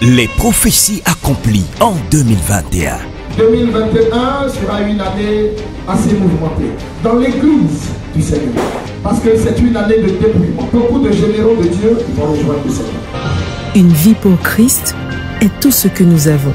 Les prophéties accomplies en 2021. 2021 sera une année assez mouvementée dans l'église du Seigneur. Parce que c'est une année de dépouillement. Beaucoup de généraux de Dieu vont rejoindre le Seigneur. Une vie pour Christ est tout ce que nous avons.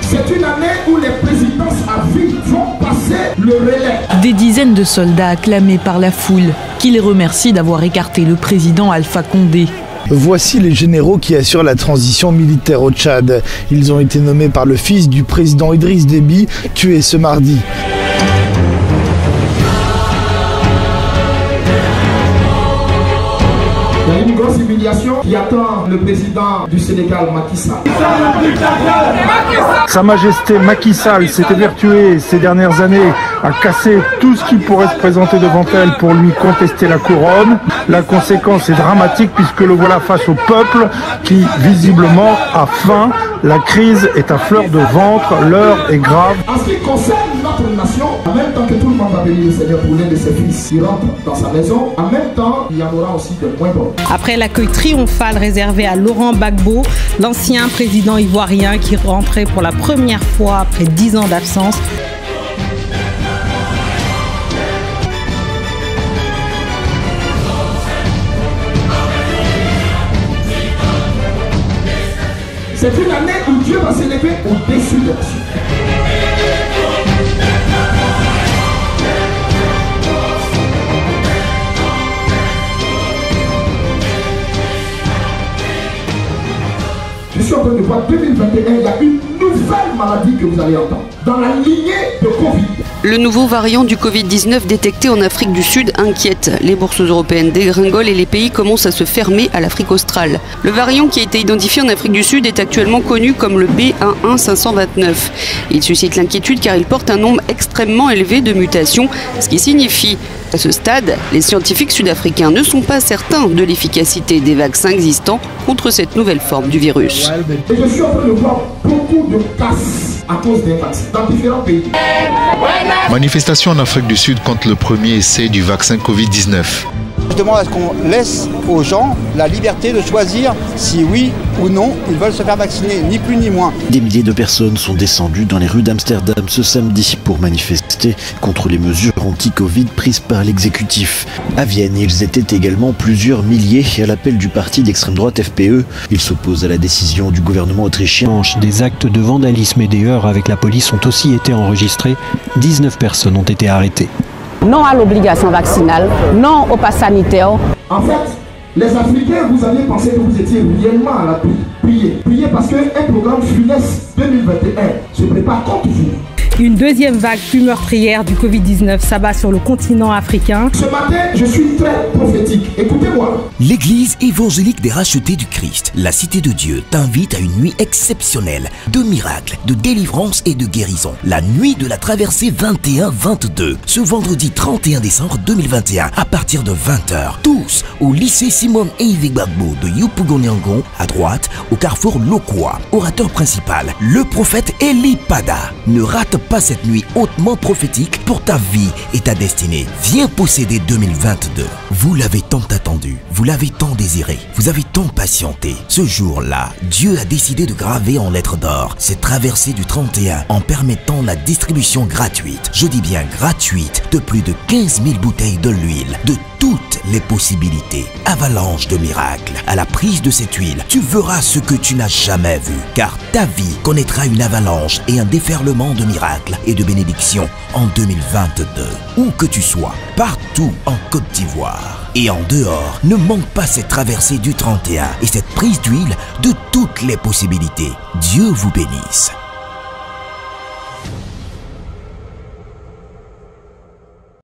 C'est une année où les présidences à vie vont passer le relais. Des dizaines de soldats acclamés par la foule, qui les remercie d'avoir écarté le président Alpha Condé. Voici les généraux qui assurent la transition militaire au Tchad. Ils ont été nommés par le fils du président Idriss Déby, tué ce mardi. Il y a une grosse humiliation qui attend le président du Sénégal, Macky Sall. Sa Majesté Macky Sall s'est évertuée ces dernières années à casser tout ce qui pourrait se présenter devant elle pour lui contester la couronne. La conséquence est dramatique puisque le voilà face au peuple qui visiblement a faim. La crise est à fleur de ventre, l'heure est grave. En ce qui concerne notre nation, en même temps que tout le monde va bénir le Seigneur pour l'un de ses fils qui rentre dans sa maison, en même temps, il y en aura aussi de moins bons. Après l'accueil triomphal réservé à Laurent Gbagbo, l'ancien président ivoirien qui rentrait pour la première fois après 10 ans d'absence. C'est une année où Dieu va s'élever au-dessus de la cieux. Je suis en train de voir 2021, il y a une nouvelle maladie que vous allez entendre. Dans la lignée de Covid. Le nouveau variant du Covid-19 détecté en Afrique du Sud inquiète. Les bourses européennes dégringolent et les pays commencent à se fermer à l'Afrique australe. Le variant qui a été identifié en Afrique du Sud est actuellement connu comme le B11529. Il suscite l'inquiétude car il porte un nombre extrêmement élevé de mutations, ce qui signifie à ce stade, les scientifiques sud-africains ne sont pas certains de l'efficacité des vaccins existants contre cette nouvelle forme du virus. Et je suis en train de voir beaucoup de casse à cause des vaccins dans différents pays. Manifestation en Afrique du Sud contre le premier essai du vaccin Covid-19. Je demande à ce qu'on laisse aux gens la liberté de choisir si oui ou non ils veulent se faire vacciner, ni plus ni moins. Des milliers de personnes sont descendues dans les rues d'Amsterdam ce samedi pour manifester contre les mesures anti-Covid prises par l'exécutif. À Vienne, ils étaient également plusieurs milliers à l'appel du parti d'extrême droite FPE. Ils s'opposent à la décision du gouvernement autrichien. Des actes de vandalisme et des heurts avec la police ont aussi été enregistrés. 19 personnes ont été arrêtées. Non à l'obligation vaccinale, non au pass sanitaire. En fait, les Africains, vous aviez pensé que vous étiez réellement à la prier. Priez parce qu'un programme funeste 2021 se prépare contre vous. Une deuxième vague plus meurtrière du Covid-19 s'abat sur le continent africain. Ce matin, je suis très prophétique. Écoutez-moi. L'Église évangélique des rachetés du Christ, la Cité de Dieu, t'invite à une nuit exceptionnelle de miracles, de délivrance et de guérison. La nuit de la traversée 21-22, ce vendredi 31 décembre 2021, à partir de 20h. Tous au lycée Simone Eivik Gbagbo de Yopougon-Yangon, à droite, au carrefour Lokwa. Orateur principal, le prophète Eli Pada. Ne rate pas cette nuit hautement prophétique pour ta vie et ta destinée. Viens posséder 2022. Vous l'avez tant attendu, vous l'avez tant désiré, vous avez tant patienté. Ce jour-là, Dieu a décidé de graver en lettres d'or cette traversée du 31 en permettant la distribution gratuite, je dis bien gratuite, de plus de 15 000 bouteilles de l'huile, de toutes les possibilités. Avalanche de miracles. À la prise de cette huile, tu verras ce que tu n'as jamais vu, car ta vie connaîtra une avalanche et un déferlement de miracles et de bénédictions en 2022. Où que tu sois, partout en Côte d'Ivoire et en dehors, ne manque pas cette traversée du 31 et cette prise d'huile de toutes les possibilités. Dieu vous bénisse.